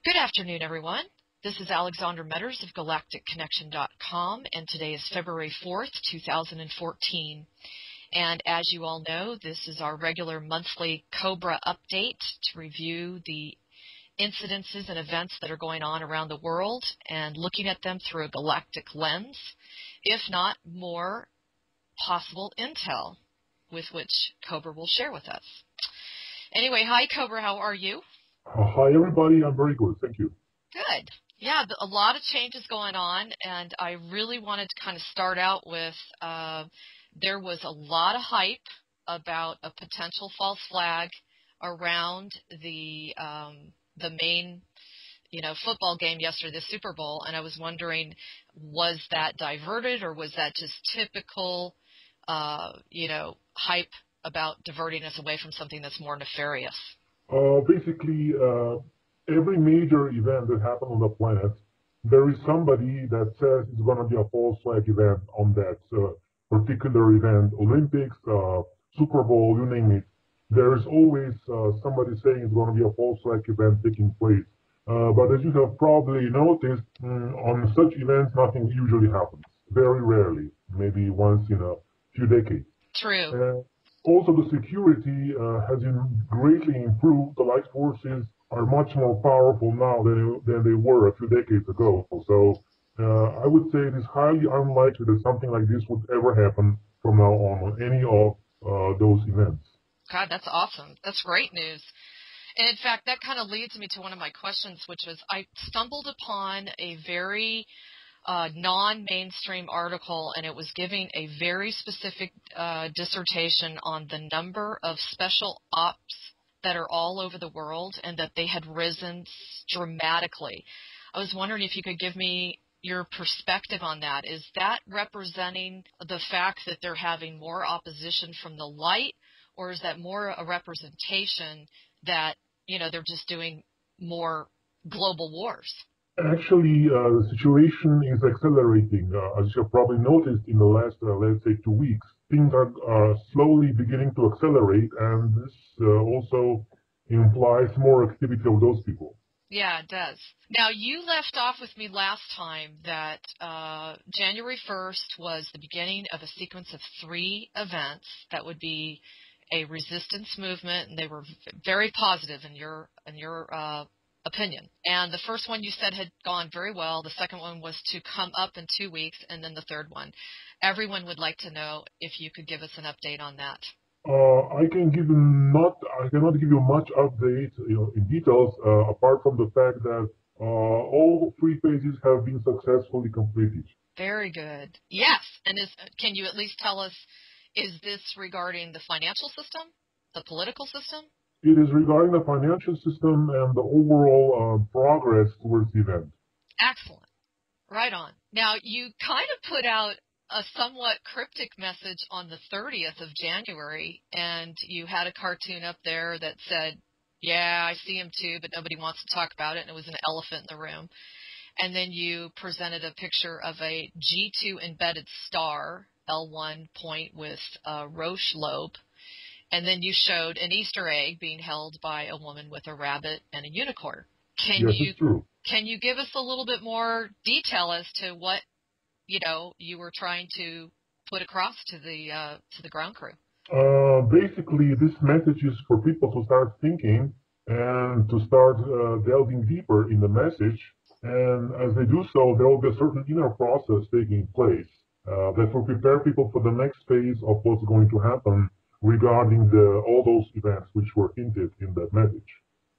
Good afternoon, everyone. This is Alexandra Metters of GalacticConnection.com, and today is February 4th, 2014. And as you all know, this is our regular monthly Cobra update to review the incidences and events that are going on around the world and looking at them through a galactic lens, if not more possible intel with which Cobra will share with us. Anyway, hi, Cobra. How are you? Hi, everybody. I'm very good. Thank you. Good. Yeah, a lot of changes going on, and I really wanted to kind of start out with there was a lot of hype about a potential false flag around the main, football game yesterday, the Super Bowl, and I was wondering, was that diverted or was that just typical, hype about diverting us away from something that's more nefarious? Basically, every major event that happened on the planet, there is somebody that says it's going to be a false flag event on that particular event. Olympics, Super Bowl, you name it. There is always somebody saying it's going to be a false flag event taking place. But as you have probably noticed, on such events, nothing usually happens. Very rarely, maybe once in a few decades. True. Also, the security has been greatly improved. The light forces are much more powerful now than they were a few decades ago. So I would say it is highly unlikely that something like this would ever happen from now on any of those events. God, that's awesome. That's great news. And in fact, that kind of leads me to one of my questions, which was I stumbled upon a very non-mainstream article, and it was giving a very specific dissertation on the number of special ops that are all over the world and that they had risen dramatically. I was wondering if you could give me your perspective on that. Is that representing the fact that they're having more opposition from the light, or is that more a representation that, they're just doing more global wars? Actually, the situation is accelerating. As you have probably noticed in the last, let's say, 2 weeks, things are slowly beginning to accelerate, and this also implies more activity of those people. Yeah, it does. Now, you left off with me last time that January 1st was the beginning of a sequence of 3 events that would be a resistance movement, and they were very positive in your opinion. And the first one you said had gone very well. The second one was to come up in 2 weeks, and then the third one. Everyone would like to know if you could give us an update on that. I cannot give you much update, in details, apart from the fact that all 3 phases have been successfully completed. Very good. Yes, and can you at least tell us, is this regarding the financial system, the political system? It is regarding the financial system and the overall progress towards the event. Excellent. Right on. Now, you kind of put out a somewhat cryptic message on the 30th of January, and you had a cartoon up there that said, yeah, I see him too, but nobody wants to talk about it, and it was an elephant in the room. And then you presented a picture of a G2 embedded star, L1 point with a Roche lobe, and then you showed an Easter egg being held by a woman with a rabbit and a unicorn. It's true. Can you give us a little bit more detail as to what you were trying to put across to the ground crew? Basically, this message is for people to start thinking and to start delving deeper in the message. And as they do so, there will be a certain inner process taking place that will prepare people for the next phase of what's going to happen regarding all those events which were hinted in that message.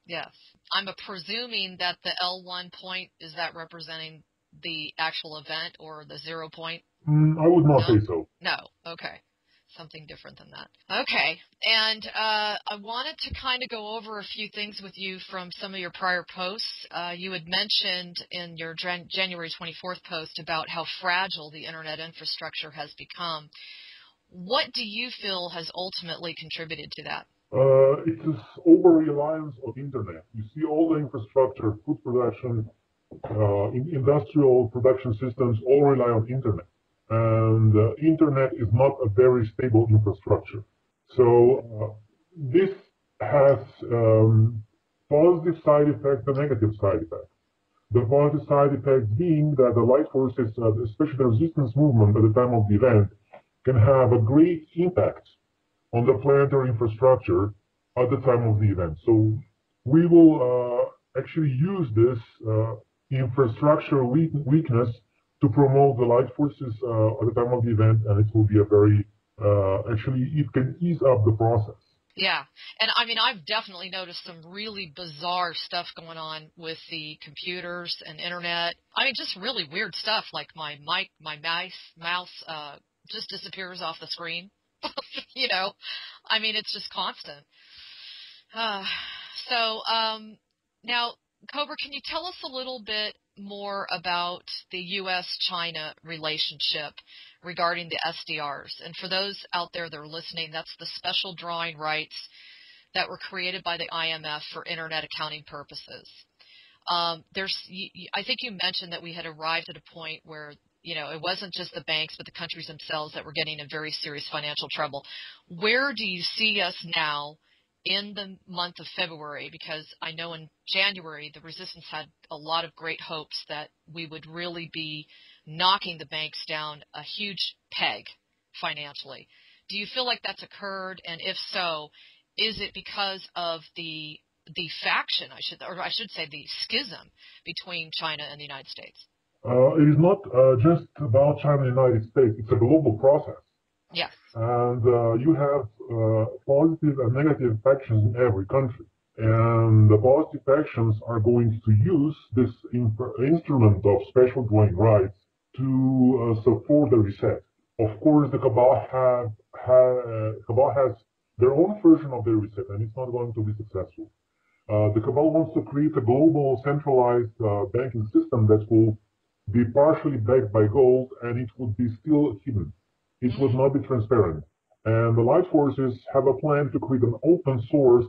Yes. I'm presuming that the L1 point, is that representing the actual event or the 0 point? I would not say so. No. Okay. Something different than that. Okay. And I wanted to kind of go over a few things with you from some of your prior posts. You had mentioned in your January 24th post about how fragile the Internet infrastructure has become. What do you feel has ultimately contributed to that? It's this over-reliance on Internet. You see all the infrastructure, food production, industrial production systems all rely on Internet. And Internet is not a very stable infrastructure. So this has positive side effects and negative side effects. The positive side effects being that the light forces, especially the resistance movement at the time of the event, can have a great impact on the planetary infrastructure at the time of the event. So we will actually use this infrastructure weakness to promote the light forces at the time of the event, and it will be a very, actually, it can ease up the process. Yeah, and I mean, I've definitely noticed some really bizarre stuff going on with the computers and internet. I mean, just really weird stuff, like my mouse just disappears off the screen. You know, I mean, it's just constant. So now, Cobra, can you tell us a little bit more about the U.S.-China relationship regarding the SDRs? And for those out there that are listening, that's the special drawing rights that were created by the IMF for Internet accounting purposes. I think you mentioned that we had arrived at a point where, you know, it wasn't just the banks, but the countries themselves that were getting in very serious financial trouble. Where do you see us now in the month of February? Because I know in January the resistance had a lot of great hopes that we would really be knocking the banks down a huge peg financially. Do you feel like that's occurred? And if so, is it because of the faction, I should say the schism between China and the United States? It is not just about China and the United States. It's a global process. Yes. And you have positive and negative factions in every country. And the positive factions are going to use this instrument of special drawing rights to support the reset. Of course, the Cabal has their own version of the reset, and it's not going to be successful. The Cabal wants to create a global centralized banking system that will be partially backed by gold, and it would be still hidden. It would not be transparent. And the light forces have a plan to create an open source,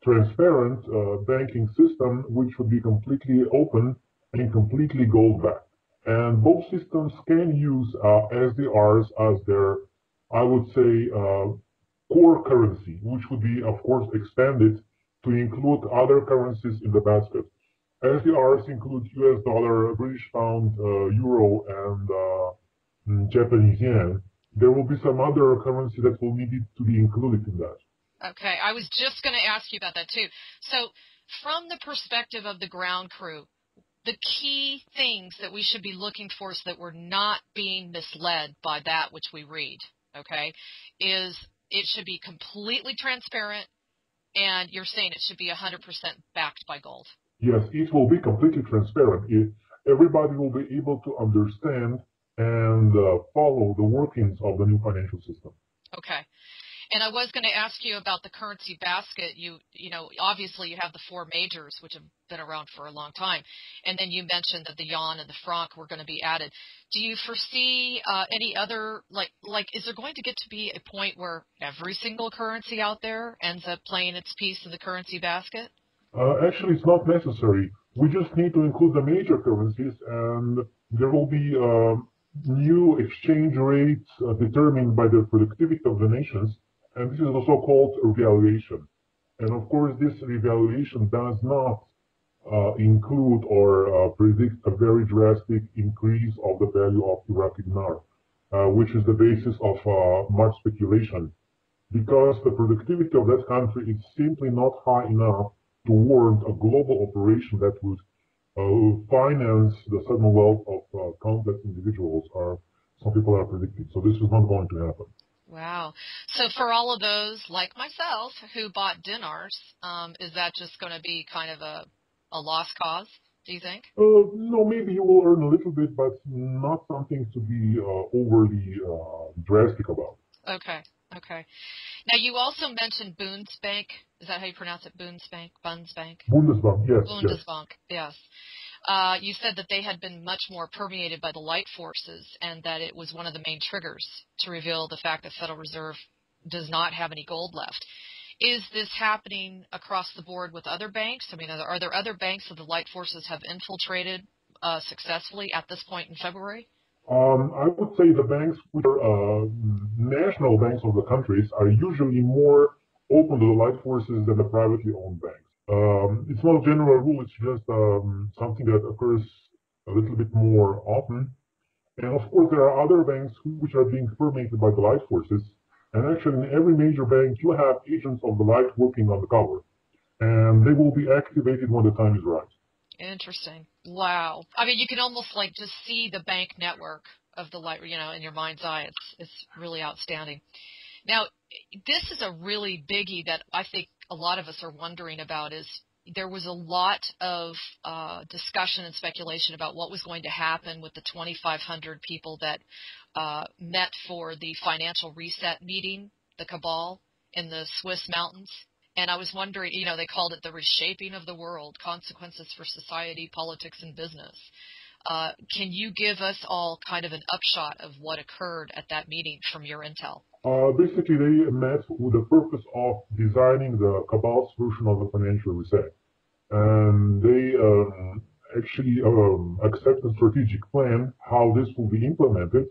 transparent banking system, which would be completely open and completely gold-backed. And both systems can use SDRs as their, I would say, core currency, which would be, of course, expanded to include other currencies in the basket. SDRs include US dollar, British pound, euro, and Japanese yen. There will be some other currency that will need to be included in that. Okay, I was just going to ask you about that too. So from the perspective of the ground crew, the key things that we should be looking for so that we're not being misled by that which we read, okay, is it should be completely transparent, and you're saying it should be 100% backed by gold. Yes, it will be completely transparent. Everybody will be able to understand and follow the workings of the new financial system. Okay. And I was going to ask you about the currency basket. You know, obviously you have the four majors, which have been around for a long time. And then you mentioned that the yuan and the franc were going to be added. Do you foresee any other, like, is there going to get to be a point where every single currency out there ends up playing its piece in the currency basket? Actually, it's not necessary. We just need to include the major currencies, and there will be new exchange rates determined by the productivity of the nations, and this is also called revaluation. And of course, this revaluation does not include or predict a very drastic increase of the value of Iraqi dinar, which is the basis of much speculation, because the productivity of that country is simply not high enough to warrant a global operation that would finance the sudden wealth of countless individuals, or some people are predicting. So this is not going to happen. Wow. So for all of those, like myself, who bought dinars, is that just going to be kind of a lost cause, do you think? No, maybe you will earn a little bit, but not something to be overly drastic about. Okay. Okay. Now, you also mentioned Bundesbank. Is that how you pronounce it? Bundesbank? Bundesbank? Bundesbank, yes. Bundesbank, yes. You said that they had been much more permeated by the light forces, and that it was one of the main triggers to reveal the fact that Federal Reserve does not have any gold left. Is this happening across the board with other banks? I mean, are there other banks that the light forces have infiltrated successfully at this point in February? I would say the banks, which are national banks of the countries, are usually more open to the light forces than the privately owned banks. It's not a general rule, it's just something that occurs a little bit more often. And of course, there are other banks which are being permeated by the light forces. And actually, in every major bank, you have agents of the light working on the cover. And they will be activated when the time is right. Interesting. Wow. I mean, you can almost like just see the bank network of the light, in your mind's eye. It's really outstanding. Now, this is a really biggie that I think a lot of us are wondering about. Is there was a lot of discussion and speculation about what was going to happen with the 2,500 people that met for the financial reset meeting, the cabal in the Swiss mountains. And I was wondering, they called it the reshaping of the world, consequences for society, politics, and business. Can you give us all kind of an upshot of what occurred at that meeting from your intel? Basically, they met with the purpose of designing the cabal's version of the financial reset. And they actually accept a strategic plan, how this will be implemented.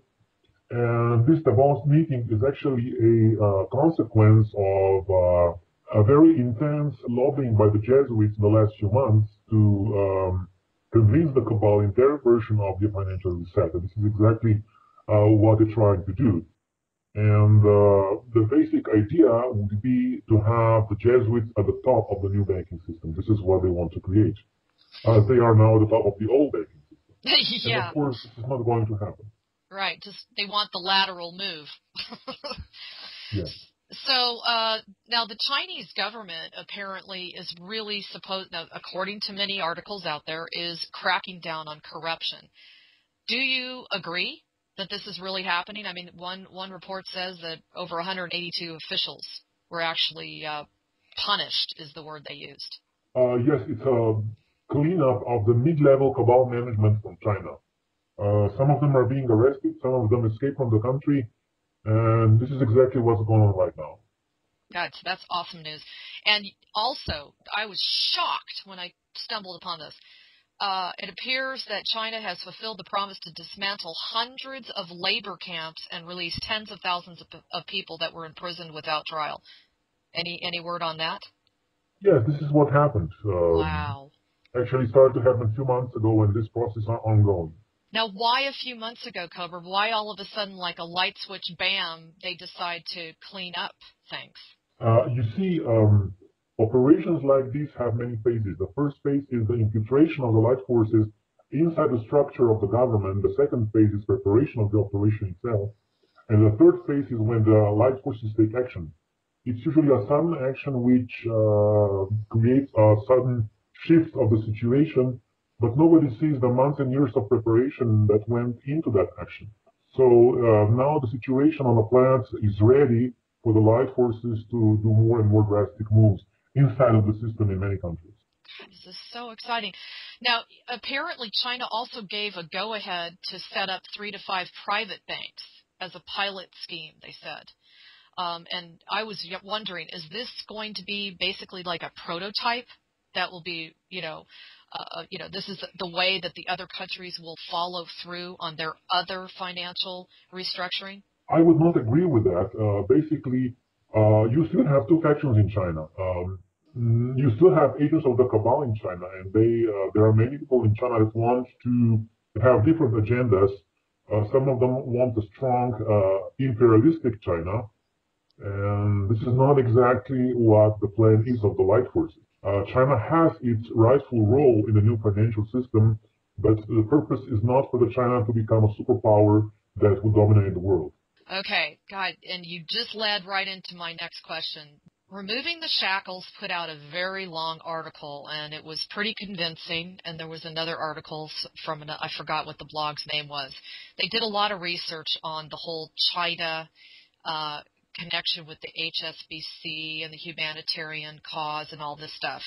And this Davos meeting is actually a consequence of a very intense lobbying by the Jesuits in the last few months to convince the cabal in their version of the financial reset. And this is exactly what they're trying to do. And the basic idea would be to have the Jesuits at the top of the new banking system. This is what they want to create. They are now at the top of the old banking system. Yeah. And of course, this is not going to happen. Right. Just they want the lateral move. Yes. So now the Chinese government apparently is really according to many articles out there, is cracking down on corruption. Do you agree that this is really happening? I mean, one report says that over 182 officials were actually punished, is the word they used. Yes, it's a cleanup of the mid-level cabal management from China. Some of them are being arrested, some of them escaped from the country, and this is exactly what's going on right now. That's awesome news. And also, I was shocked when I stumbled upon this. It appears that China has fulfilled the promise to dismantle hundreds of labor camps and release tens of thousands of people that were imprisoned without trial. Any word on that? Yes, this is what happened. Wow. Actually started to happen a few months ago, and this process is ongoing. Now, why a few months ago, Cobra? Why all of a sudden, like a light switch, bam, they decide to clean up things? You see, operations like this have many phases. The first phase is the infiltration of the light forces inside the structure of the government. The second phase is preparation of the operation itself. And the third phase is when the light forces take action. It's usually a sudden action which creates a sudden shift of the situation, but nobody sees the months and years of preparation that went into that action. So now the situation on the planet is ready for the light forces to do more and more drastic moves inside of the system in many countries. This is so exciting. Now, apparently China also gave a go-ahead to set up 3 to 5 private banks as a pilot scheme, they said. And I was wondering, is this going to be basically like a prototype that will be, this is the way that the other countries will follow through on their other financial restructuring? I would not agree with that. Basically, you still have two factions in China. You still have agents of the cabal in China, and there are many people in China that want to have different agendas. Some of them want a strong imperialistic China, and this is not exactly what the plan is of the light forces. China has its rightful role in the new financial system, but the purpose is not for the China to become a superpower that will dominate the world. Okay, God, and you just led right into my next question. Removing the Shackles put out a very long article, and it was pretty convincing, and there was another article from, I forgot what the blog's name was. They did a lot of research on the whole China connection with the HSBC and the humanitarian cause and all this stuff.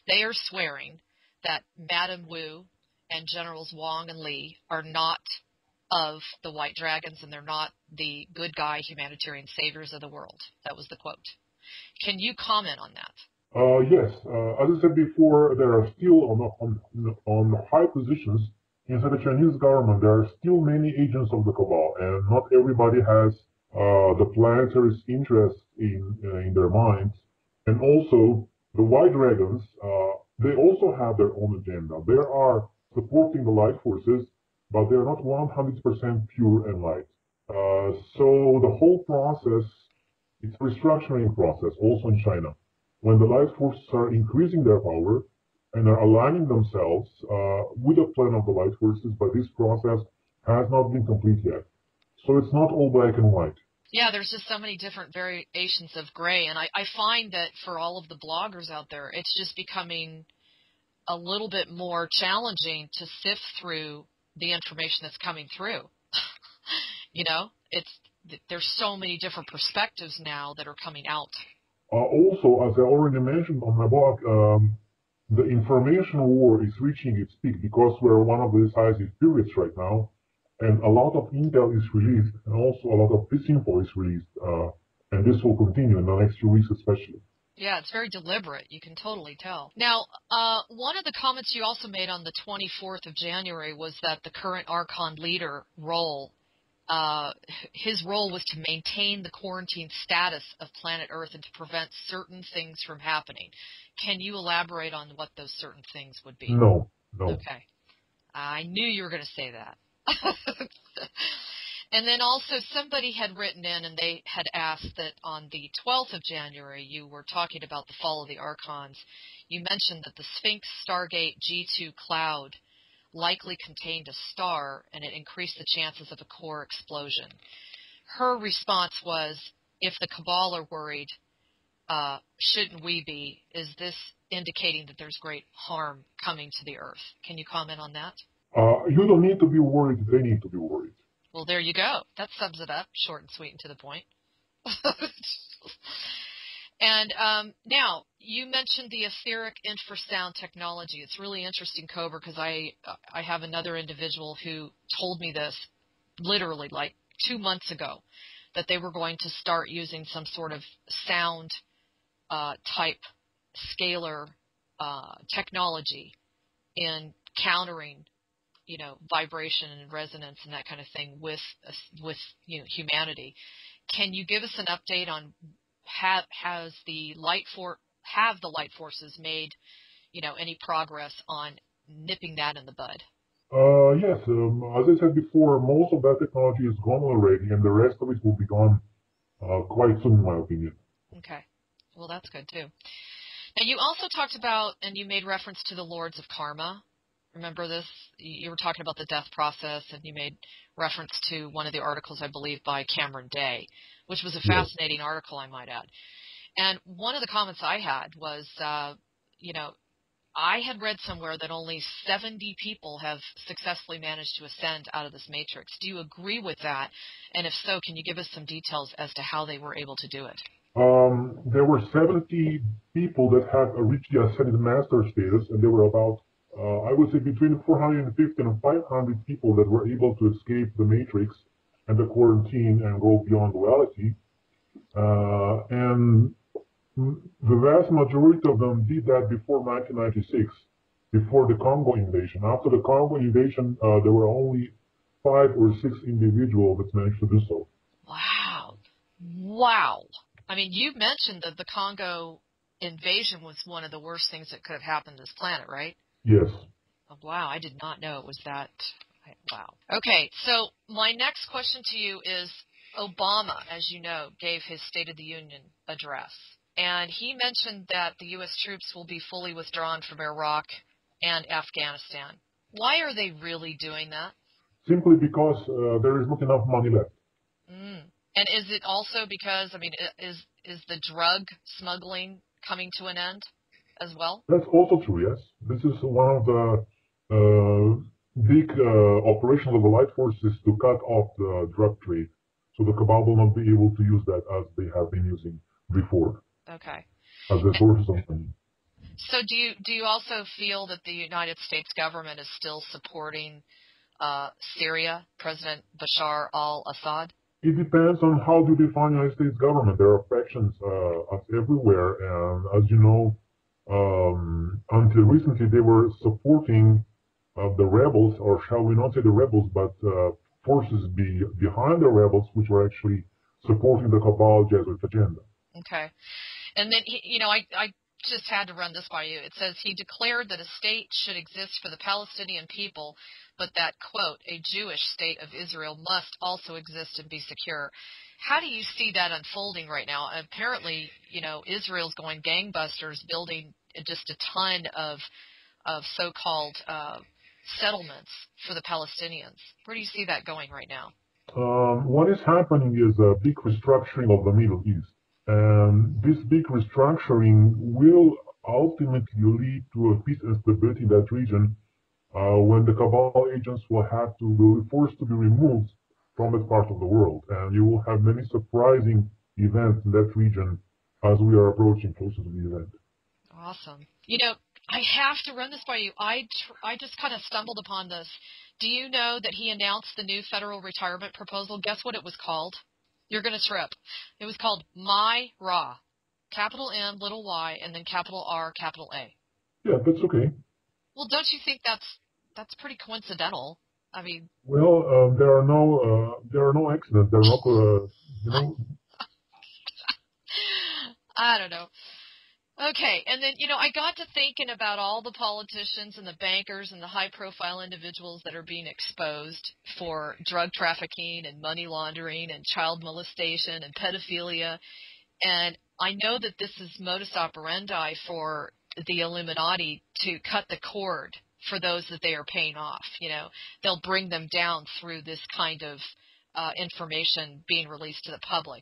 They are swearing that Madame Wu and Generals Wang and Li are not of the White Dragons, and they're not the good guy humanitarian saviors of the world. That was the quote. Can you comment on that? Yes. As I said before, there are still on high positions inside the Chinese government, there are still many agents of the cabal, and not everybody has the planetary's interest in their minds. And also, The White Dragons, they also have their own agenda. They are supporting the light forces, but they're not 100% pure and light. So the whole process, it's a restructuring process also in China. When the light forces are increasing their power and are aligning themselves with the plan of the light forces, but this process has not been complete yet. So it's not all black and white. Yeah, there's just so many different variations of gray, and I find that for all of the bloggers out there, it's just becoming a little bit more challenging to sift through the information that's coming through. You know, there's so many different perspectives now that are coming out. Also, as I already mentioned on my blog, the information war is reaching its peak because we're one of the decisive periods right now, and a lot of intel is released, and also a lot of disinfo is released, and this will continue in the next few weeks especially. Yeah, it's very deliberate. You can totally tell. Now, one of the comments you also made on the 24th of January was that the current Archon leader role, his role was to maintain the quarantine status of planet Earth and to prevent certain things from happening. Can you elaborate on what those certain things would be? No. Okay. I knew you were going to say that. And then also somebody had written in and they had asked that on the 12th of January you were talking about the fall of the Archons. You mentioned that the Sphinx Stargate G2 cloud likely contained a star and it increased the chances of a core explosion. Her response was, if the Cabal are worried, shouldn't we be? Is this indicating that there's great harm coming to the Earth? Can you comment on that? You don't need to be worried. They need to be worried. Well, there you go. That sums it up, short and sweet and to the point. And now, you mentioned the etheric infrasound technology. It's really interesting, Cobra, because I have another individual who told me this literally like 2 months ago, that they were going to start using some sort of sound type scalar technology in countering, you know, vibration and resonance and that kind of thing with you know, humanity. Can you give us an update on have the light forces made, you know, any progress on nipping that in the bud? Yes, as I said before, most of that technology is gone already, and the rest of it will be gone quite soon, in my opinion. Okay, well, that's good too. Now, you also talked about, and you made reference to the Lords of Karma. Remember this? You were talking about the death process, and you made reference to one of the articles, I believe, by Cameron Day, which was a fascinating article, I might add. And one of the comments I had was, you know, I had read somewhere that only 70 people have successfully managed to ascend out of this matrix. Do you agree with that? And if so, can you give us some details as to how they were able to do it? There were 70 people that had reached the Ascended Master status, and there were about, I would say, between 450 and 500 people that were able to escape the Matrix and the quarantine and go beyond duality. And the vast majority of them did that before 1996, before the Congo invasion. After the Congo invasion, there were only 5 or 6 individuals that managed to do so. Wow. Wow. I mean, you mentioned that the Congo invasion was one of the worst things that could have happened to this planet, right? Yes. Oh, wow, I did not know it was that. Wow. Okay, so my next question to you is, Obama, as you know, gave his State of the Union address, and he mentioned that the U.S. troops will be fully withdrawn from Iraq and Afghanistan. Why are they really doing that? Simply because there is not enough money left. And is it also because, I mean, is the drug smuggling coming to an end as well? That's also true, yes. This is one of the big operations of the light forces to cut off the drug trade. So the Cabal will not be able to use that as they have been using before. Okay. As a source of money. So do you also feel that the United States government is still supporting Syria, President Bashar al-Assad? It depends on how you define the United States government. There are factions everywhere, and as you know, until recently they were supporting the rebels, or shall we not say the rebels, but forces behind the rebels, which were actually supporting the Cabal Jesuit agenda. Okay. And then, you know, I just had to run this by you. It says he declared that a state should exist for the Palestinian people, but that, quote, a Jewish state of Israel must also exist and be secure. How do you see that unfolding right now? Apparently, Israel's going gangbusters, building just a ton of so-called settlements for the Palestinians. Where do you see that going right now? What is happening is a big restructuring of the Middle East. And this big restructuring will ultimately lead to a peace and stability in that region when the cabal agents will be forced to be removed from that part of the world. And you will have many surprising events in that region as we are approaching closer to the event. Awesome. I have to run this by you. I just kind of stumbled upon this. Do you know that he announced the new federal retirement proposal? Guess what it was called? You're going to trip. It was called MyRA. Capital M, little y, and then capital R, capital A. Yeah, that's okay. Well, don't you think that's pretty coincidental? I mean, well, there are no accidents. There are no, I don't know. Okay, and then, I got to thinking about all the politicians and the bankers and the high-profile individuals that are being exposed for drug trafficking and money laundering and child molestation and pedophilia. And I know that this is modus operandi for the Illuminati to cut the cord for those that they are paying off. They'll bring them down through this kind of information being released to the public.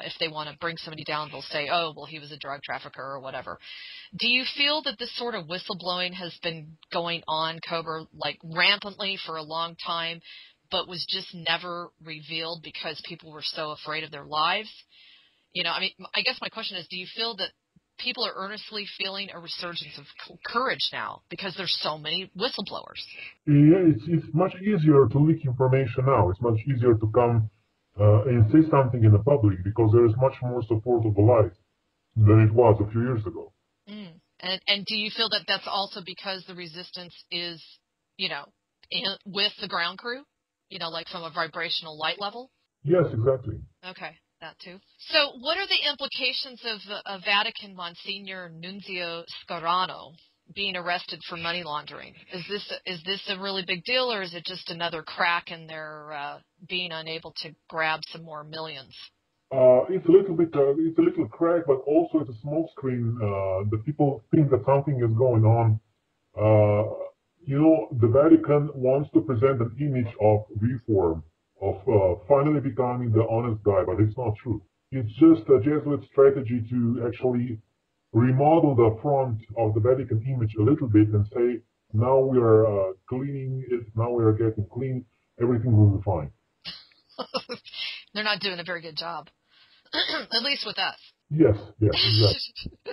If they want to bring somebody down, they'll say, oh, well, he was a drug trafficker or whatever. Do you feel that this sort of whistleblowing has been going on, Cobra, like rampantly for a long time, but was just never revealed because people were so afraid of their lives? I guess my question is, do you feel that people are earnestly feeling a resurgence of courage now because there's so many whistleblowers? Yeah, it's much easier to leak information now. It's much easier to come and say something in the public because there is much more support of the lies than it was a few years ago. And do you feel that that's also because the resistance is, with the ground crew, like from a vibrational light level? Yes, exactly. Okay, that too. So what are the implications of Vatican Monsignor Nunzio Scarano being arrested for money laundering? Is this a really big deal, or is it just another crack in their being unable to grab some more millions? It's a little crack, but also it's a smokescreen. The people think that something is going on. The Vatican wants to present an image of reform, of finally becoming the honest guy, but it's not true. It's just a Jesuit strategy to actually remodel the front of the Vatican image a little bit and say, now we are cleaning it, now we are getting clean, everything will be fine. They're not doing a very good job, at least with us. Yes, exactly.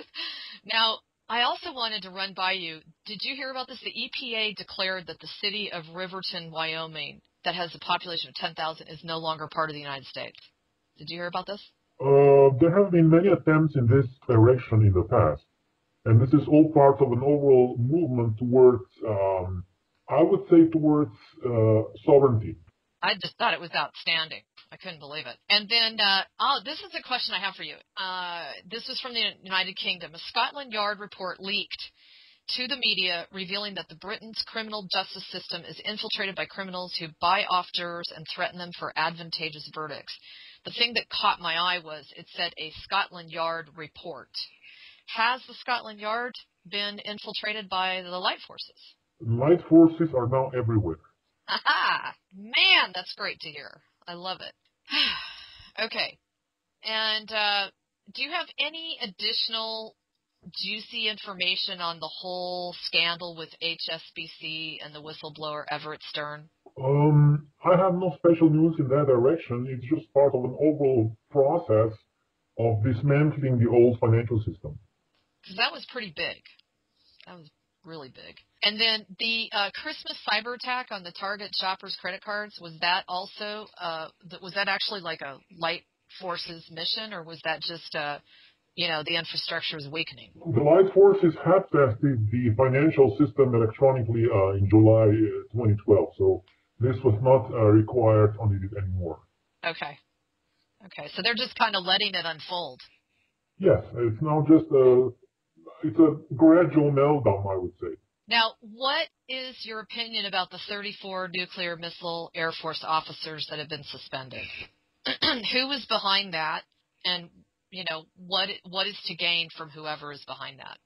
Now, I also wanted to run by you. Did you hear about this? The EPA declared that the city of Riverton, Wyoming, that has a population of 10,000, is no longer part of the United States. Did you hear about this? There have been many attempts in this direction in the past, and this is all part of an overall movement towards, I would say, towards sovereignty. I just thought it was outstanding. I couldn't believe it. And then, this is a question I have for you. This was from the United Kingdom. A Scotland Yard report leaked to the media revealing that Britain's criminal justice system is infiltrated by criminals who buy off jurors and threaten them for advantageous verdicts. The thing that caught my eye was it said a Scotland Yard report. Has the Scotland Yard been infiltrated by the light forces? Light forces are now everywhere. Aha! Man, that's great to hear. I love it. Okay. And do you have any additional juicy information on the whole scandal with HSBC and the whistleblower Everett Stern? I have no special news in that direction. It's just part of an overall process of dismantling the old financial system. Because that was pretty big. That was really big. And then the Christmas cyber attack on the Target shoppers' credit cards, was that also, was that actually like a light forces mission, or was that just, the infrastructure is weakening? The light forces have tested the financial system electronically in July 2012, so this was not required on it anymore. Okay, so they're just kind of letting it unfold. Yes, it's now just It's a gradual meltdown, I would say. Now, what is your opinion about the 34 nuclear missile Air Force officers that have been suspended? Who was behind that, and what is to gain from whoever is behind that?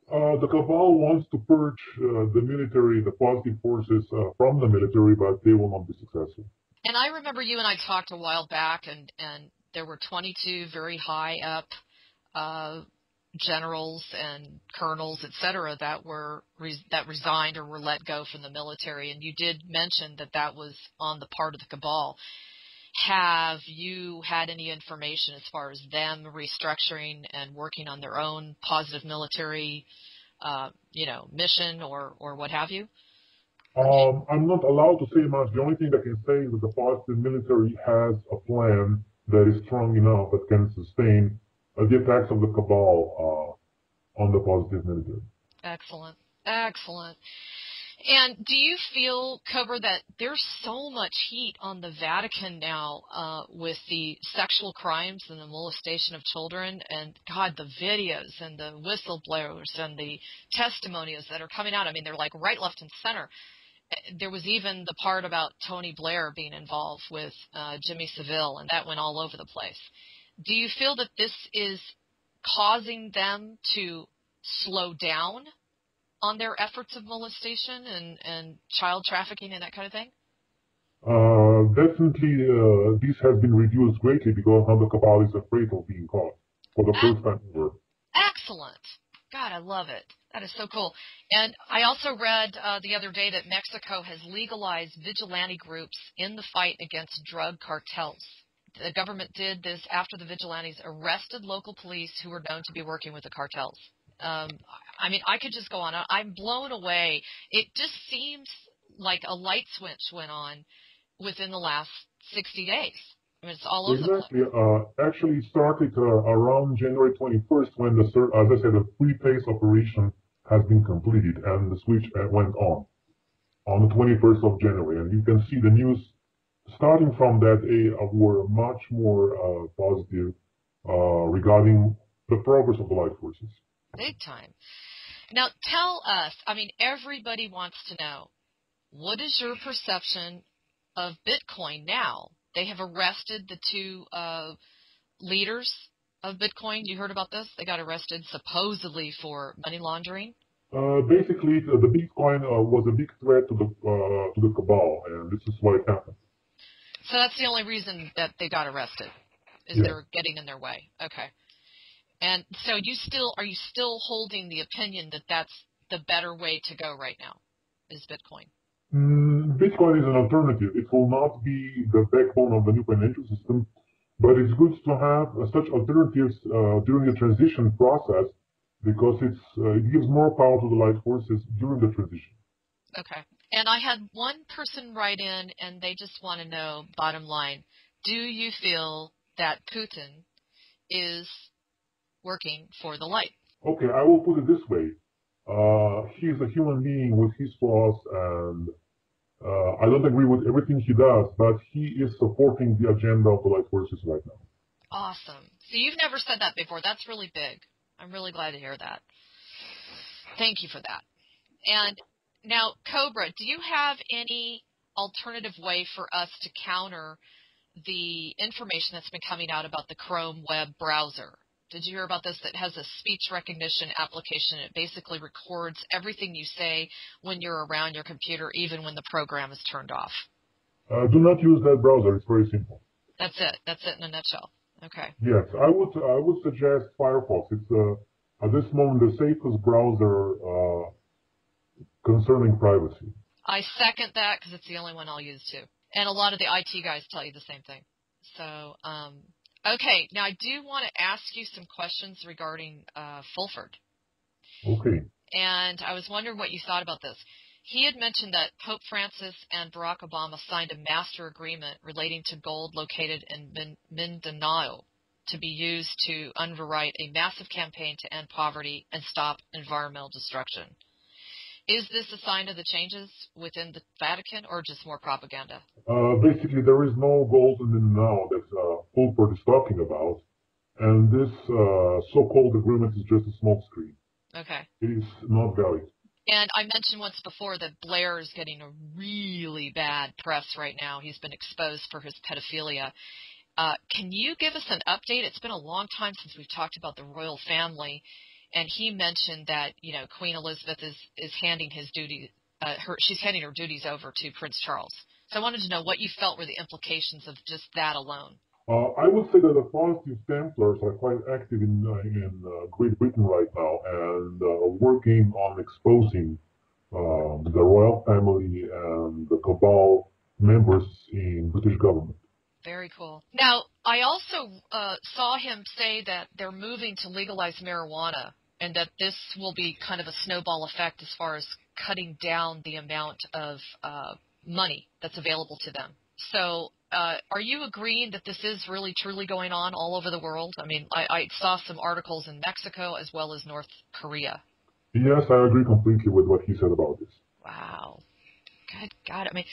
The cabal wants to purge the military, the positive forces from the military, but they will not be successful. And I remember you and I talked a while back, and there were 22 very high up generals and colonels, etc., that resigned or were let go from the military. And you did mention that was on the part of the cabal. Have you had any information as far as them restructuring and working on their own positive military, mission or what have you? I'm not allowed to say much. The only thing I can say is that the positive military has a plan that is strong enough that can sustain the attacks of the cabal on the positive military. Excellent. Excellent. And do you feel, Cobra, that there's so much heat on the Vatican now with the sexual crimes and the molestation of children, and, God, the videos and the whistleblowers and the testimonials that are coming out? I mean, they're like right, left, and center. There was even the part about Tony Blair being involved with Jimmy Savile, and that went all over the place. Do you feel that this is causing them to slow down on their efforts of molestation and child trafficking and that kind of thing? Definitely, this has been reduced greatly because now the cabal is afraid of being caught for the first time ever. Excellent. God, I love it. That is so cool. And I also read the other day that Mexico has legalized vigilante groups in the fight against drug cartels. The government did this after the vigilantes arrested local police who were known to be working with the cartels. I mean, I could just go on. I'm blown away. It just seems like a light switch went on within the last 60 days. I mean, it's all over the place. Actually, it started around January 21st when, as I said, the three-phase operation has been completed and the switch went on the 21st of January. And you can see the news starting from that were much more positive regarding the progress of the light forces. Big time. Now, tell us, I mean, everybody wants to know, what is your perception of Bitcoin now? They have arrested the two leaders of Bitcoin. You heard about this? They got arrested supposedly for money laundering. Basically, the Bitcoin was a big threat to the cabal, and this is why it happened. So that's the only reason that they got arrested, is they're getting in their way. Okay. And so are you still holding the opinion that that's the better way to go right now, is Bitcoin? Bitcoin is an alternative. It will not be the backbone of the new financial system, but it's good to have such alternatives during the transition process because it gives more power to the light forces during the transition. Okay. And I had one person write in, and they just want to know, bottom line, do you feel that Putin is working for the light? Okay, I will put it this way. He's a human being with his flaws, and I don't agree with everything he does, but he is supporting the agenda of the light forces right now. Awesome. So you've never said that before. That's really big. I'm really glad to hear that. Thank you for that. And now, Cobra, do you have any alternative way for us to counter the information that's been coming out about the Chrome web browser? Did you hear about this? That has a speech recognition application. It basically records everything you say when you're around your computer, even when the program is turned off. Do not use that browser. It's very simple. That's it. That's it in a nutshell. Okay. Yes, I would suggest Firefox. It's at this moment the safest browser concerning privacy. I second that because it's the only one I'll use too. And a lot of the IT guys tell you the same thing. So, okay, now I do want to ask you some questions regarding Fulford. Okay. And I was wondering what you thought about this. He had mentioned that Pope Francis and Barack Obama signed a master agreement relating to gold located in Mindanao to be used to underwrite a massive campaign to end poverty and stop environmental destruction. Is this a sign of the changes within the Vatican or just more propaganda? Basically, there is no gold in Mindanao that Fulford is talking about, and this so-called agreement is just a smokescreen. Okay. It is not valid. And I mentioned once before that Blair is getting a really bad press right now. He's been exposed for his pedophilia. Can you give us an update? It's been a long time since we've talked about the royal family, and he mentioned that Queen Elizabeth is handing his duty, she's handing her duties over to Prince Charles. So I wanted to know what you felt were the implications of just that alone. I would say that the Positive Templars are quite active in Great Britain right now and working on exposing the royal family and the cabal members in British government. Very cool. Now, I also saw him say that they're moving to legalize marijuana and that this will be kind of a snowball effect as far as cutting down the amount of money that's available to them. So are you agreeing that this is really truly going on all over the world? I mean, I saw some articles in Mexico as well as North Korea. Yes, I agree completely with what he said about this. Wow. Good God. I mean,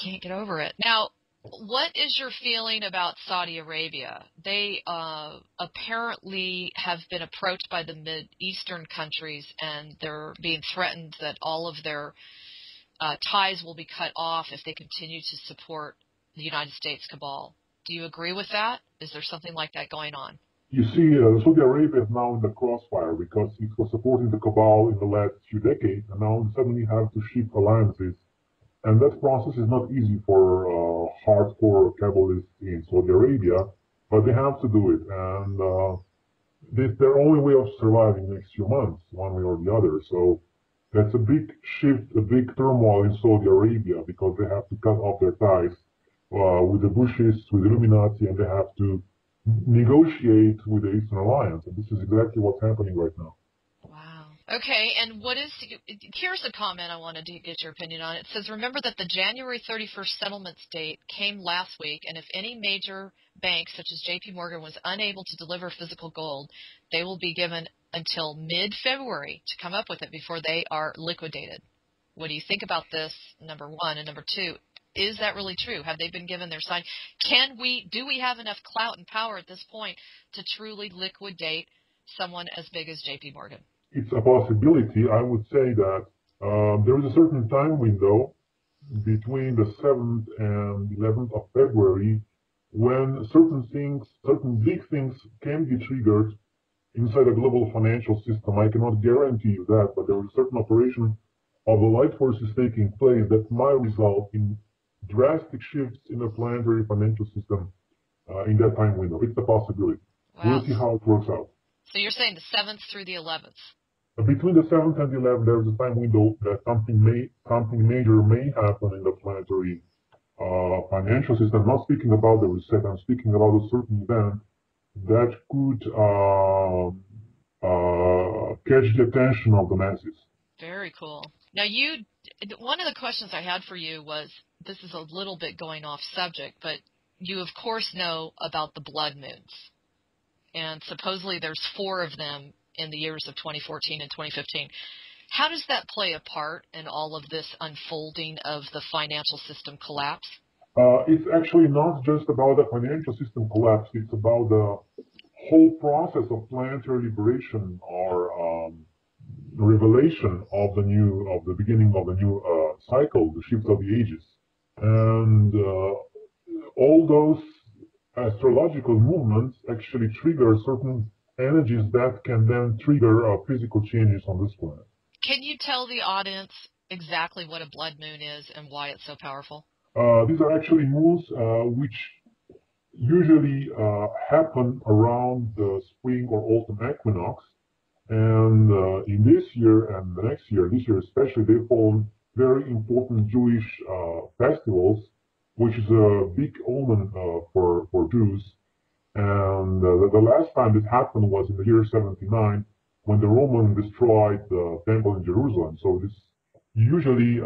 can't get over it. Now, what is your feeling about Saudi Arabia? They apparently have been approached by the Mideastern countries, and they're being threatened that all of their ties will be cut off if they continue to support the United States cabal. Do you agree with that? Is there something like that going on? You see, Saudi Arabia is now in the crossfire because it was supporting the cabal in the last few decades, and now they suddenly have to shift alliances. And that process is not easy for hardcore Kabbalists in Saudi Arabia, but they have to do it. And it's their only way of surviving the next few months, one way or the other. So that's a big shift, a big turmoil in Saudi Arabia because they have to cut off their ties with the Bushes, with the Illuminati, and they have to negotiate with the Eastern Alliance. And this is exactly what's happening right now. Wow. Okay, and here's a comment I wanted to get your opinion on. It says, remember that the January 31st settlements date came last week, and if any major bank, such as J.P. Morgan, was unable to deliver physical gold, they will be given until mid-February to come up with it before they are liquidated. What do you think about this, number one? And number two, is that really true? Have they been given their sign? Do we have enough clout and power at this point to truly liquidate someone as big as J.P. Morgan? It's a possibility. I would say that there is a certain time window between the 7th and 11th of February when certain big things can be triggered inside a global financial system. I cannot guarantee you that, but there is a certain operation of the light forces taking place that might result in drastic shifts in the planetary financial system in that time window. It's a possibility. Wow. We'll see how it works out. So you're saying the 7th through the 11th? Between the 7th and the 11th, there's a time window that something major may happen in the planetary financial system. I'm not speaking about the reset. I'm speaking about a certain event that could catch the attention of the masses. Very cool. Now, one of the questions I had for you was, this is a little bit going off subject, but you, of course, know about the blood moons. And supposedly there's 4 of them in the years of 2014 and 2015. How does that play a part in all of this unfolding of the financial system collapse? It's actually not just about the financial system collapse. It's about the whole process of planetary liberation or revelation of the beginning of the new cycle, the shift of the ages. And all those astrological movements actually trigger certain energies that can then trigger physical changes on this planet. Can you tell the audience exactly what a blood moon is and why it's so powerful? These are actually moons which usually happen around the spring or autumn equinox. And in this year and the next year, this year especially, they fall very important Jewish festivals, which is a big omen for Jews. And the last time this happened was in the year 79, when the Romans destroyed the temple in Jerusalem. So this usually,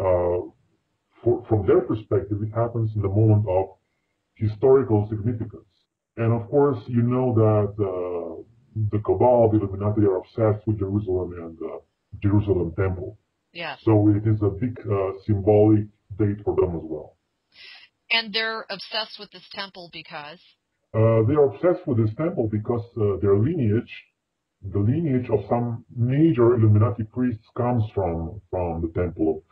from their perspective, it happens in the moment of historical significance. And of course, you know that the Cabal, the Illuminati, are obsessed with Jerusalem and the Jerusalem temple. Yeah. So it is a big symbolic date for them as well. And they're obsessed with this temple because? They are obsessed with this temple because their lineage the lineage of some major Illuminati priests comes from the temple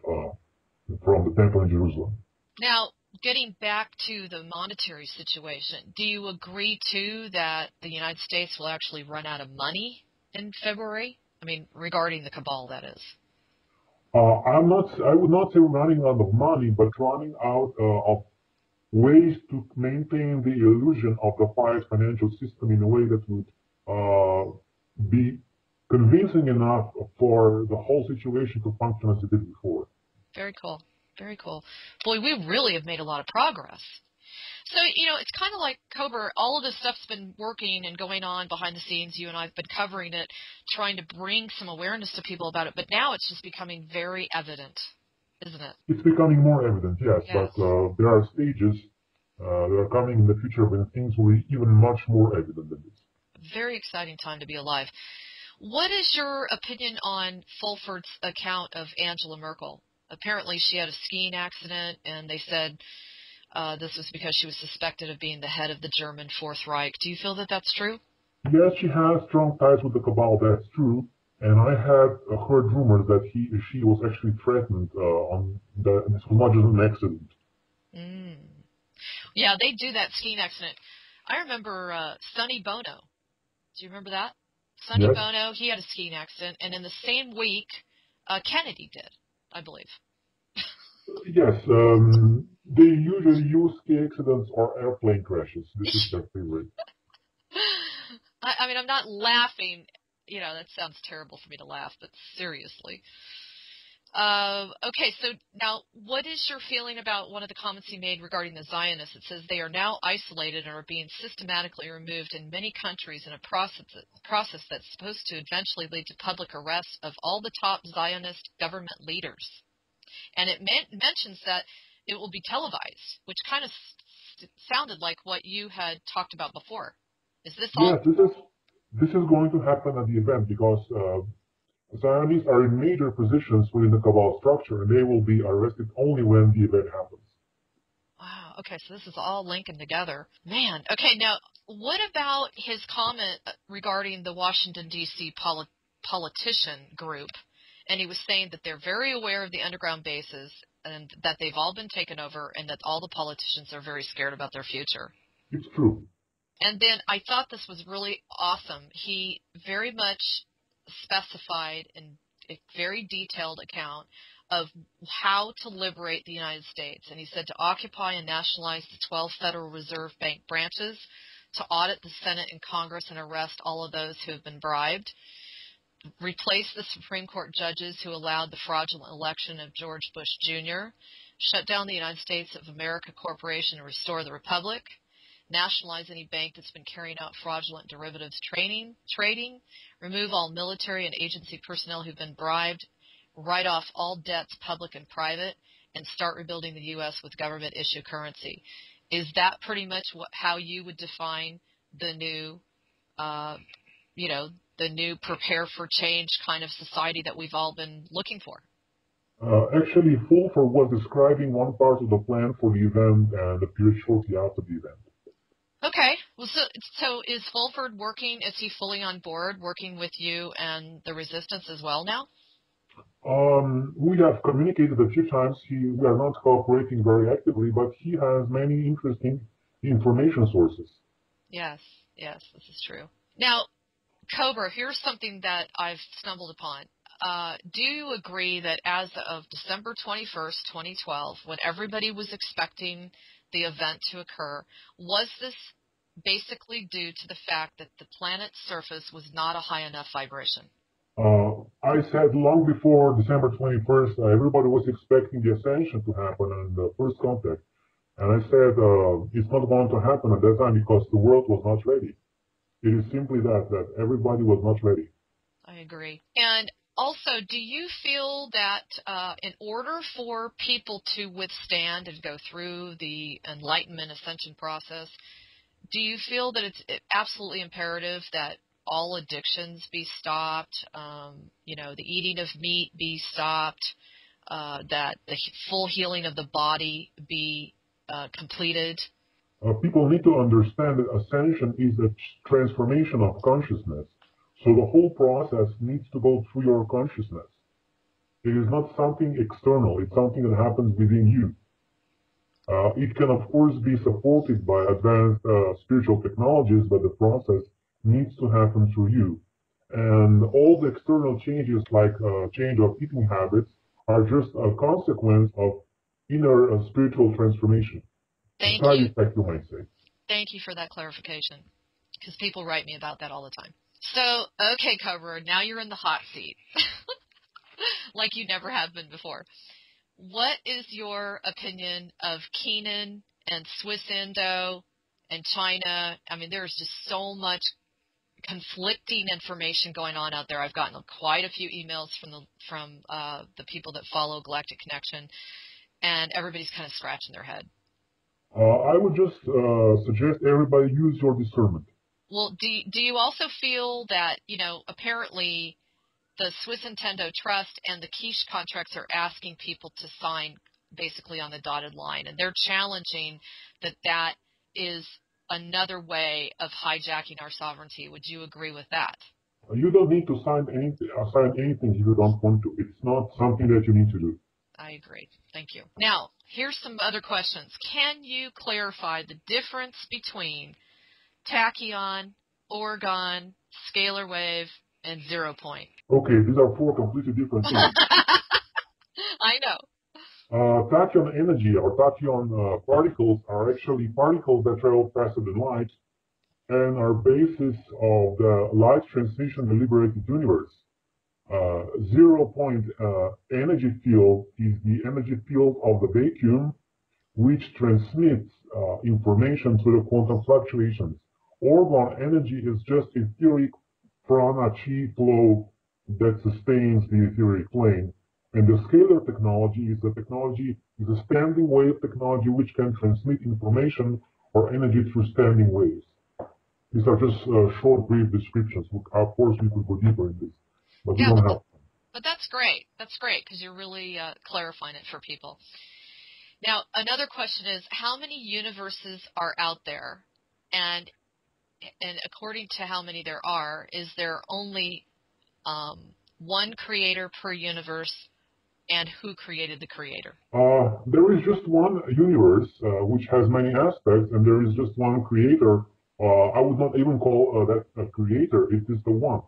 in Jerusalem. Now, getting back to the monetary situation, do you agree too that the United States will actually run out of money in February? I mean, regarding the cabal, that is. I would not say running out of money, but running out of ways to maintain the illusion of the fiat financial system in a way that would be convincing enough for the whole situation to function as it did before. Very cool. Very cool. Boy, we really have made a lot of progress. So, it's kind of like Cobra, all of this stuff's been working and going on behind the scenes. You and I have been covering it, trying to bring some awareness to people about it, but now it's just becoming very evident, isn't it? It's becoming more evident, yes. But there are stages that are coming in the future when things will be even much more evident than this. Very exciting time to be alive. What is your opinion on Fulford's account of Angela Merkel? Apparently she had a skiing accident, and they said this was because she was suspected of being the head of the German Fourth Reich. Do you feel that that's true? Yes, she has strong ties with the cabal, that's true. And I had heard rumors that she was actually threatened this was not just an accident. Yeah, they do that skiing accident. I remember Sonny Bono. Do you remember that? Sonny Yes. Bono, he had a skiing accident, and in the same week, Kennedy did, I believe. Yes, they usually use ski accidents or airplane crashes. This is their favorite. I mean, I'm not laughing. That sounds terrible for me to laugh, but seriously. Okay, so now what is your feeling about one of the comments he made regarding the Zionists? It says they are now isolated and are being systematically removed in many countries in a process that's supposed to eventually lead to public arrest of all the top Zionist government leaders. And it mentions that it will be televised, which kind of sounded like what you had talked about before. Is this all? Yes, this is going to happen at the event because Zionists are in major positions within the cabal structure, and they will be arrested only when the event happens. Wow. Okay, so this is all linking together. Man. Okay, now what about his comment regarding the Washington, D.C. politician group? And he was saying that they're very aware of the underground bases and that they've all been taken over and that all the politicians are very scared about their future. It's true. And then I thought this was really awesome. He very much specified in a very detailed account of how to liberate the United States. And he said to occupy and nationalize the 12 Federal Reserve Bank branches, to audit the Senate and Congress and arrest all of those who have been bribed, replace the Supreme Court judges who allowed the fraudulent election of George Bush Jr., shut down the United States of America Corporation and restore the Republic, nationalize any bank that's been carrying out fraudulent derivatives trading, remove all military and agency personnel who've been bribed, write off all debts, public and private, and start rebuilding the U.S. with government-issue currency. Is that pretty much how you would define the new, the new prepare for change kind of society that we've all been looking for? Actually, Fulford was describing one part of the plan for the event and appeared shortly after the event. Okay. Well, so is Fulford working? Is he fully on board, working with you and the resistance as well now? We have communicated a few times. We are not cooperating very actively, but he has many interesting information sources. Yes, this is true. Now, Cobra, here's something that I've stumbled upon. Do you agree that as of December 21st, 2012, when everybody was expecting the event to occur, was this basically due to the fact that the planet's surface was not a high enough vibration? I said long before December 21st, everybody was expecting the ascension to happen and the first contact. And I said it's not going to happen at that time because the world was not ready. It is simply that everybody was not ready. I agree. And also, do you feel that in order for people to withstand and go through the enlightenment ascension process, do you feel that it's absolutely imperative that all addictions be stopped, the eating of meat be stopped, that the full healing of the body be completed? People need to understand that ascension is a transformation of consciousness. So the whole process needs to go through your consciousness. It is not something external. It's something that happens within you. It can, of course, be supported by advanced spiritual technologies, but the process needs to happen through you. And all the external changes, like change of eating habits, are just a consequence of inner spiritual transformation. Thank Side you. effect, you might say. Thank you for that clarification, because people write me about that all the time. So, okay, Cobra, now you're in the hot seat, like you never have been before. What is your opinion of Keenan and Swiss Indo and China? I mean, there's just so much conflicting information going on out there. I've gotten quite a few emails from the people that follow Galactic Connection, and everybody's kind of scratching their head. I would just suggest everybody use your discernment. Well, do you also feel that, apparently the Swiss Nintendo Trust and the Quiche contracts are asking people to sign basically on the dotted line, and they're challenging that is another way of hijacking our sovereignty? Would you agree with that? You don't need to sign anything if you don't want to. It's not something that you need to do. I agree. Thank you. Now, here's some other questions. Can you clarify the difference between tachyon, orgone, scalar wave, and 0 point? Okay, these are four completely different things. I know. Tachyon energy or tachyon particles are actually particles that travel faster than light and are basis of the light transmission in the liberated universe. 0 point energy field is the energy field of the vacuum, which transmits information through the quantum fluctuations. Orgone energy is just etheric prana-chi flow that sustains the etheric plane. And the scalar technology is a standing wave technology which can transmit information or energy through standing waves. These are just short, brief descriptions. Of course, we could go deeper in this, but we don't have time. But that's great. That's great, because you're really clarifying it for people. Now, another question is, how many universes are out there? And according to how many there are, is there only one creator per universe, and who created the creator? There is just one universe which has many aspects, and there is just one creator. I would not even call that a creator. It is the one.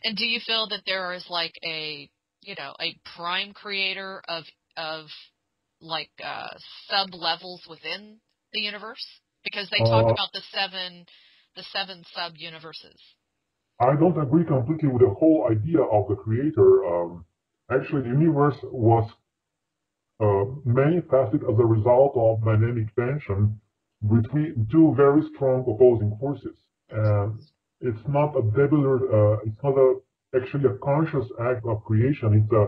And do you feel that there is like a prime creator of like sub levels within the universe? Because they talk about the seven sub universes. I don't agree completely with the whole idea of the creator. Actually, the universe was manifested as a result of dynamic tension between two very strong opposing forces. And it's not actually a conscious act of creation. It's a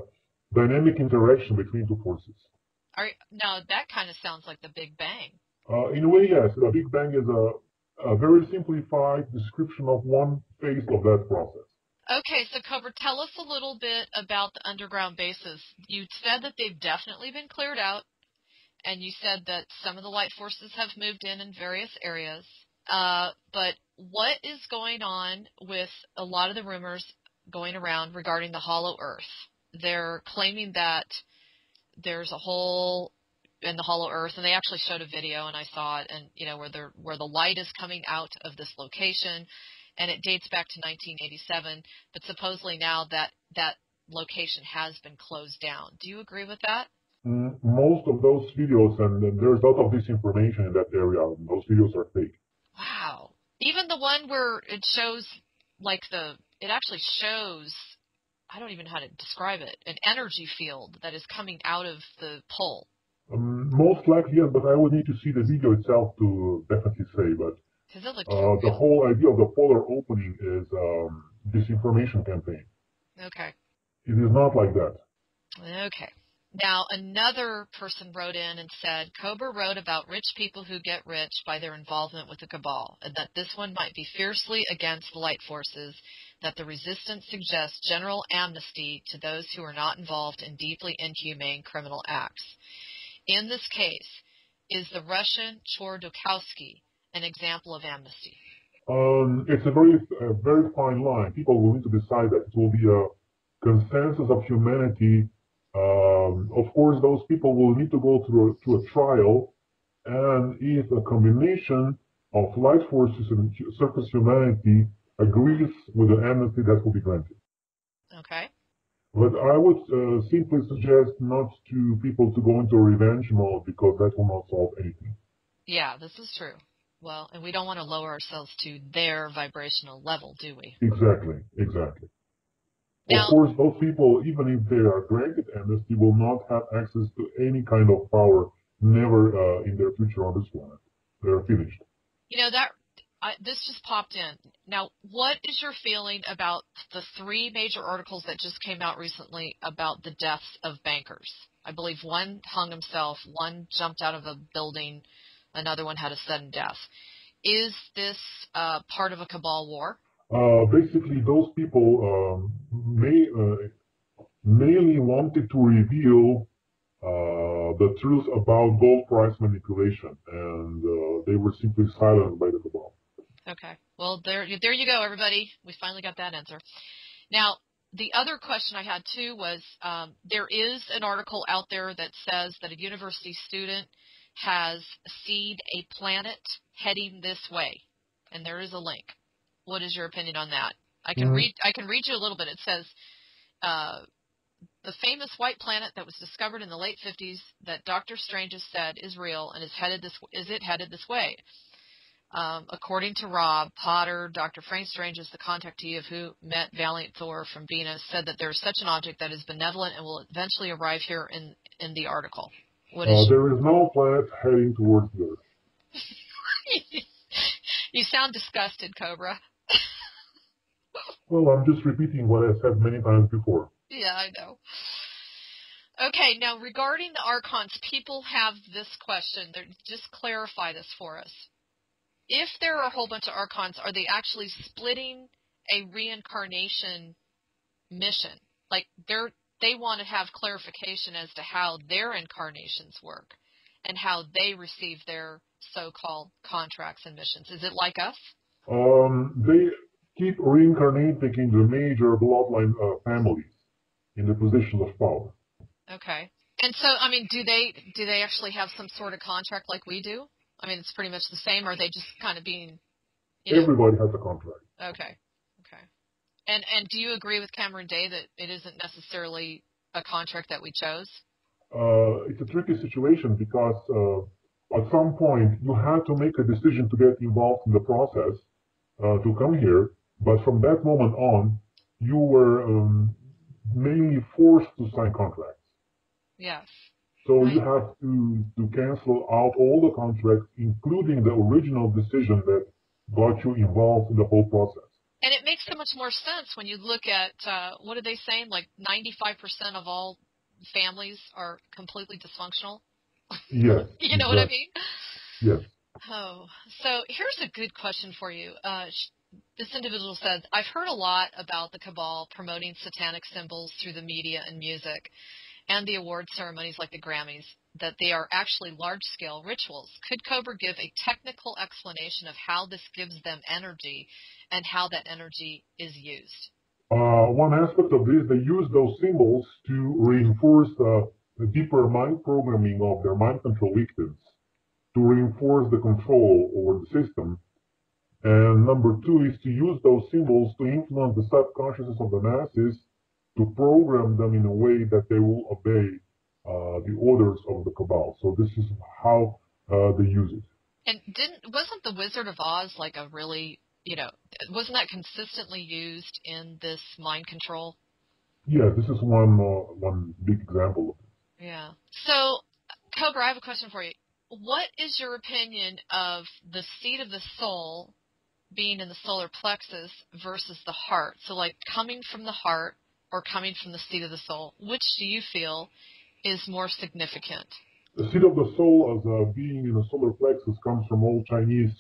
dynamic interaction between two forces. Now, that kind of sounds like the Big Bang. In a way, yes. The Big Bang is a very simplified description of one phase of that process. Okay, so Cobra, tell us a little bit about the underground bases. You said that they've definitely been cleared out, and you said that some of the light forces have moved in various areas. But what is going on with a lot of the rumors going around regarding the hollow Earth? They're claiming that there's a hole in the hollow Earth, and they actually showed a video, and I saw it, and where the light is coming out of this location, and it dates back to 1987. But supposedly now that location has been closed down. Do you agree with that? Most of those videos, and there's a lot of disinformation in that area. Those videos are fake. Wow. Even the one where it shows, it actually shows, I don't even know how to describe it, an energy field that is coming out of the pole. Most likely, yes, but I would need to see the video itself to definitely say. But the whole idea of the polar opening is disinformation campaign. Okay. It is not like that. Okay. Now, another person wrote in and said, Cobra wrote about rich people who get rich by their involvement with the cabal, and that this one might be fiercely against the light forces, that the resistance suggests general amnesty to those who are not involved in deeply inhumane criminal acts. In this case, is the Russian Chordokowski an example of amnesty? It's a very fine line. People will need to decide that. It will be a consensus of humanity. Of course, those people will need to go through a trial, and if a combination of light forces and surface humanity agrees with the amnesty, that will be granted. Okay. But I would simply suggest not to people to go into revenge mode, because that will not solve anything. Yeah, this is true. Well, and we don't want to lower ourselves to their vibrational level, do we? Exactly. Now, of course, those people, even if they are granted amnesty, will not have access to any kind of power, never in their future on this planet. They're finished. You know, this just popped in. Now, what is your feeling about the 3 major articles that just came out recently about the deaths of bankers? I believe one hung himself, one jumped out of a building, another one had a sudden death. Is this part of a cabal war? Basically, those people mainly wanted to reveal the truth about gold price manipulation, and they were simply silenced by the cabal. Okay. Well, there you go, everybody. We finally got that answer. Now, the other question I had, too, was there is an article out there that says that a university student has seen a planet heading this way, and there is a link. What is your opinion on that? I can read you a little bit. It says, the famous white planet that was discovered in the late 50s that Dr. Strange has said is real and is headed this way. According to Rob Potter, Dr. Frank Strange is the contactee of who met Valiant Thor from Venus, said that there is such an object that is benevolent and will eventually arrive here in the article. There is no planet heading towards the Earth. You sound disgusted, Cobra. Well, I'm just repeating what I said many times before. Yeah, I know. Okay, now regarding the Archons, people have this question. Just clarify this for us. If there are a whole bunch of Archons, are they actually splitting a reincarnation mission? Like they want to have clarification as to how their incarnations work and how they receive their so-called contracts and missions. Is it like us? They keep reincarnating in the major bloodline families in the position of power. Okay. And so, I mean, do they actually have some sort of contract like we do? I mean, it's pretty much the same, or are they just kind of being, Everybody has a contract. Okay. And do you agree with Cameron Day that it isn't necessarily a contract that we chose? It's a tricky situation because at some point you had to make a decision to get involved in the process to come here, but from that moment on, you were mainly forced to sign contracts. Yes. So you have to cancel out all the contracts, including the original decision that got you involved in the whole process. And it makes so much more sense when you look at, what are they saying, like 95% of all families are completely dysfunctional? Yes. You know what I mean? Yes. Oh, so here's a good question for you. This individual says, I've heard a lot about the cabal promoting satanic symbols through the media and music and the award ceremonies like the Grammys, that they are actually large-scale rituals. Could Cobra give a technical explanation of how this gives them energy and how that energy is used? One aspect of this, they use those symbols to reinforce the deeper mind programming of their mind control victims, to reinforce the control over the system. And number 2 is to use those symbols to influence the subconsciousness of the masses, to program them in a way that they will obey the orders of the cabal. So this is how they use it. And wasn't the Wizard of Oz like a really, wasn't that consistently used in this mind control? Yeah, this is one big example of it. Yeah. So, Cobra, I have a question for you. What is your opinion of the seat of the soul being in the solar plexus versus the heart? So, like, coming from the heart or coming from the seat of the soul, which do you feel is more significant? The seat of the soul as being in the solar plexus comes from all Chinese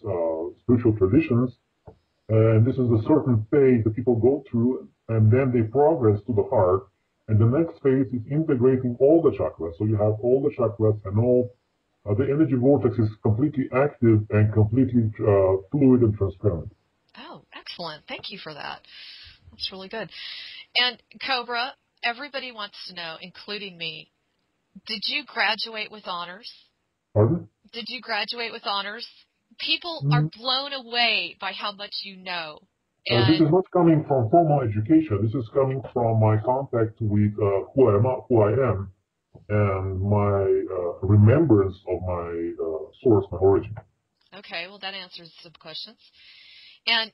spiritual traditions, and this is a certain phase that people go through, and then they progress to the heart, and the next phase is integrating all the chakras. So you have all the chakras, and all the energy vortex is completely active and completely fluid and transparent. Oh, excellent. Thank you for that. That's really good. And Cobra, everybody wants to know, including me, did you graduate with honors? Pardon? Did you graduate with honors? People are blown away by how much you know. This is not coming from formal education. This is coming from my contact with who I am, and my remembrance of my source, my origin. Okay, well, that answers some questions. And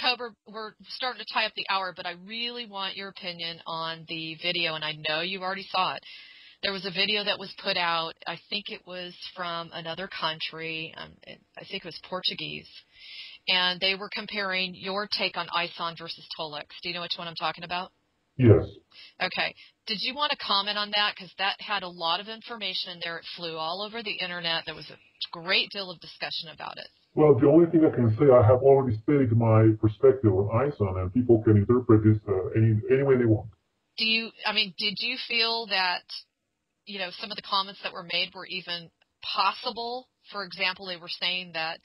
Cobra, we're starting to tie up the hour, but I really want your opinion on the video, and I know you already saw it. There was a video that was put out, I think it was from another country, I think it was Portuguese, and they were comparing your take on ISON versus Tolex. Do you know which one I'm talking about? Yes. Okay. Did you want to comment on that? Because that had a lot of information in there. It flew all over the Internet. There was a great deal of discussion about it. Well, the only thing I can say, I have already stated my perspective on ISON, and people can interpret this any way they want. Did you feel that, some of the comments that were made were even possible? For example, they were saying that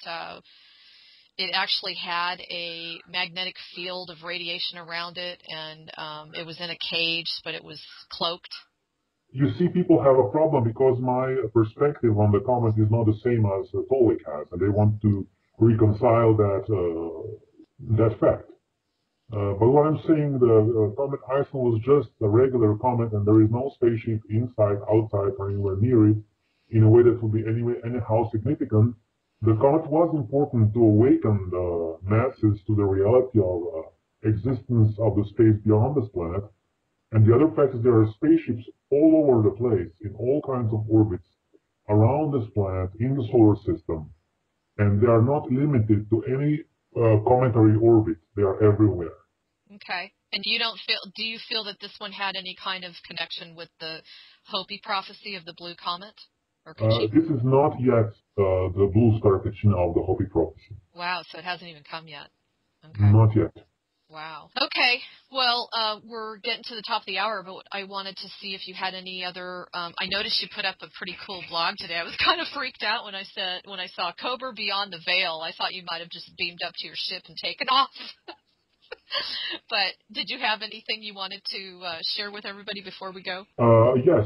it actually had a magnetic field of radiation around it, and it was in a cage, but it was cloaked. You see, people have a problem because my perspective on the comet is not the same as Tolik has, and they want to reconcile that fact. But what I'm saying, the comet ISON was just a regular comet, and there is no spaceship inside, outside, or anywhere near it in a way that would be anyhow significant. The comet was important to awaken the masses to the reality of existence of the space beyond this planet. And the other fact is there are spaceships all over the place in all kinds of orbits around this planet in the solar system. And they are not limited to any cometary orbit. They are everywhere. Okay. And do you feel that this one had any kind of connection with the Hopi prophecy of the blue comet? This is not yet the blue star Kachina of the Hopi prophecy. Wow, so it hasn't even come yet. Okay. Not yet. Wow. Okay. Well, we're getting to the top of the hour, but I wanted to see if you had any other. I noticed you put up a pretty cool blog today. I was kind of freaked out when I saw Cobra Beyond the Veil. I thought you might have just beamed up to your ship and taken off. But did you have anything you wanted to share with everybody before we go? Yes.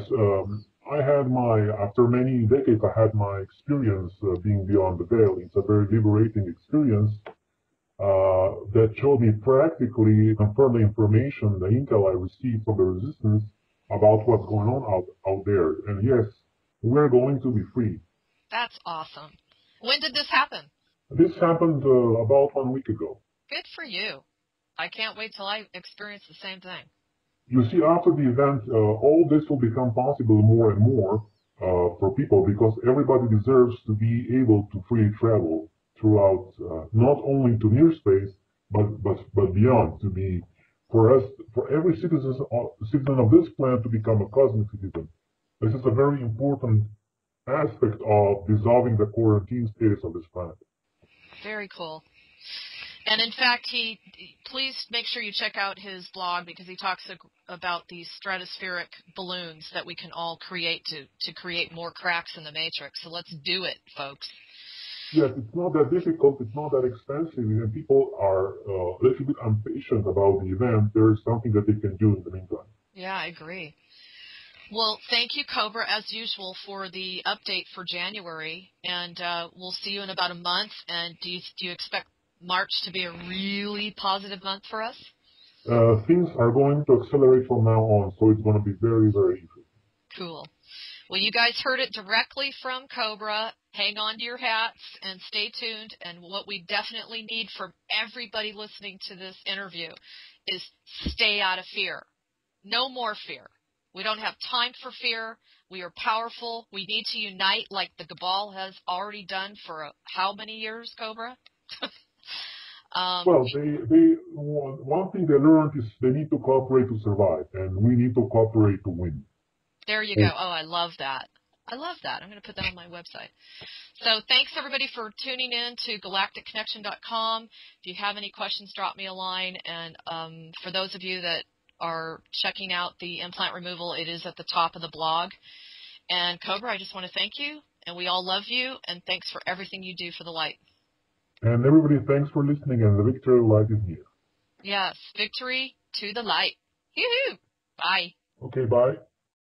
After many decades, I had my experience being beyond the veil. It's a very liberating experience that showed me practically, confirmed the information, the intel I received from the resistance about what's going on out there. And yes, we're going to be free. That's awesome. When did this happen? This happened about 1 week ago. Good for you. I can't wait till I experience the same thing. You see, after the event, all this will become possible more and more for people because everybody deserves to be able to freely travel throughout, not only to near space, but beyond, to be, for every citizen of this planet to become a cosmic citizen. This is a very important aspect of dissolving the quarantine status of this planet. Very cool. And in fact, please make sure you check out his blog because he talks about these stratospheric balloons that we can all create to create more cracks in the matrix. So let's do it, folks. Yes, it's not that difficult. It's not that expensive. And people are a little bit impatient about the event. There is something that they can do in the meantime. Yeah, I agree. Well, thank you, Cobra, as usual, for the update for January. And we'll see you in about a month. And do you expect March to be a really positive month for us? Things are going to accelerate from now on, so it's going to be very, very easy. Cool. Well, you guys heard it directly from Cobra. Hang on to your hats and stay tuned. And what we definitely need from everybody listening to this interview is stay out of fear. No more fear. We don't have time for fear. We are powerful. We need to unite like the Cabal has already done for how many years, Cobra? Well, one thing they learned is they need to cooperate to survive, and we need to cooperate to win. There you go. Oh, I love that. I love that. I'm going to put that on my website. So thanks, everybody, for tuning in to galacticconnection.com. If you have any questions, drop me a line. And for those of you that are checking out the implant removal, it is at the top of the blog. And Cobra, I just want to thank you, and we all love you, and thanks for everything you do for the light. And everybody, thanks for listening, and the victory light is near. Yes, victory to the light. Yoo-hoo! Bye. Okay, bye.